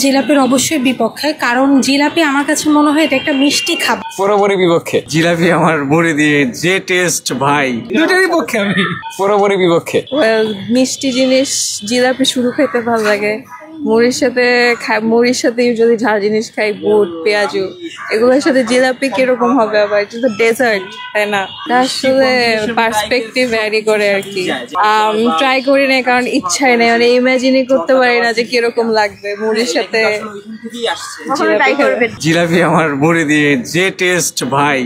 জিলাপির অবশ্যই বিপক্ষে, কারণ জিলাপি আমার কাছে মনে হয় এটা একটা মিষ্টি খাবার। পুরোপুরি বিপক্ষে। জিলাপি আমার মুড়ি দিয়ে যে টেস্ট ভাই, দুটোরই পক্ষে আমি পুরোপুরি বিপক্ষে। মিষ্টি জিনিস জিলাপি শুরু খেতে ভালো লাগে, মুড়ির সাথে যদি ঝাল জিনিস খাই, বুট পেঁয়াজু এগুলোর সাথে জিলাপি কিরকম হবে? আবার এটা তো ডেজার্ট, তাই না? আসলে পার্সপেক্টিভ ভ্যারি করে আর কি। ট্রাই করি না কারণ ইচ্ছাই নেই, মানে ইমাজিনই করতে পারি না যে কিরকম লাগবে মুড়ির সাথে। জিলাপি আমার মুড়ি দিয়ে যে টেস্ট ভাই,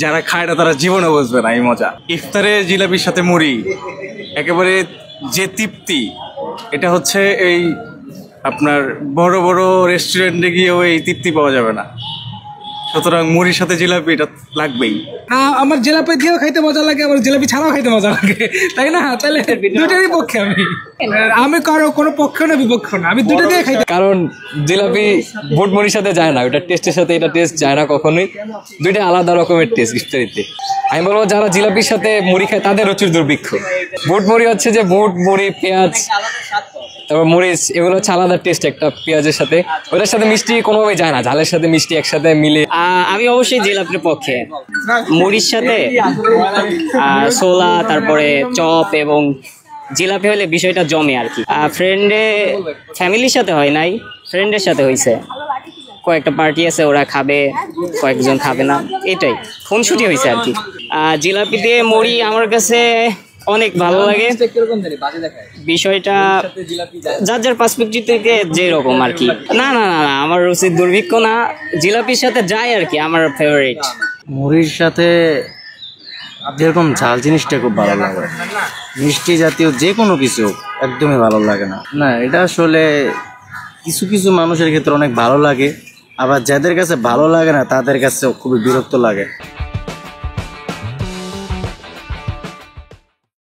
যারা খায় না তারা জীবনে বুঝবে না এই মজা। ইফতারে জিলাপির সাথে মুড়ি একেবারে যে তৃপ্তি, এটা হচ্ছে এই আপনার বড় বড় রেস্টুরেন্টে গিয়েও এই তৃপ্তি পাওয়া যাবে না। সুতরাং মুড়ির সাথে জিলাপি এটা লাগবেই। আমার জিলাপি দিয়েও খাইতে মজা লাগে, আবার জিলাপি ছাড়াও খাইতে মজা লাগে, তাই না? তাহলে দুটোরই পক্ষে আমি কারো কোনো পক্ষ না বিপক্ষ না, আমি দুটো দিয়ে খাইতে। কারণ জিলাপি বুট মুড়ির সাথে যায় না, ওটা টেস্টের সাথে এটা টেস্ট যায় না কখনোই। দুইটা আলাদা রকমের টেস্ট ইফতারিতে। আমি বলবো যারা জিলাপির সাথে মুড়ি খায় তাদের রুচির দুর্ভিক্ষ। বুট মুড়ি হচ্ছে যে বুট মুড়ি পেঁয়াজ তারপর মরিচ, এগুলো হচ্ছে আলাদা টেস্ট একটা পেঁয়াজের সাথে। ওটার সাথে মিষ্টি কোনোভাবেই যায় না, ঝালের সাথে মিষ্টি একসাথে মিলে। আমি অবশ্যই জিলাপির পক্ষে। মুড়ির সাথে ছোলা, তারপরে চপ এবং জিলাপি হলে বিষয়টা জমে আর কি। ফ্যামিলির সাথে হয় নাই, ফ্রেন্ডের সাথে হয়েছে। কয়েকটা পার্টি আছে, ওরা খাবে, কয়েকজন খাবে না, এটাই খুনসুটি হয়েছে আর কি। জিলাপি দিয়ে মুড়ি আমার কাছে অনেক ভালো লাগে। বিষয়টা যার যার পার্সপেক্টিভ থেকে যেরকম আর কি। না না না না, আমার রুচির দুর্ভিক্ষ না, জিলাপির সাথে যায় আর কি, আমার ফেভারিট। মুড়ির সাথে যেরকম ঝাল জিনিসটা খুব ভালো লাগে, মিষ্টি জাতীয় যে কোনো কিছু একদমই ভালো লাগে না। না, এটা আসলে কিছু কিছু মানুষের ক্ষেত্রে অনেক ভালো লাগে, আবার যাদের কাছে ভালো লাগে না তাদের কাছে খুবই বিরক্ত লাগে।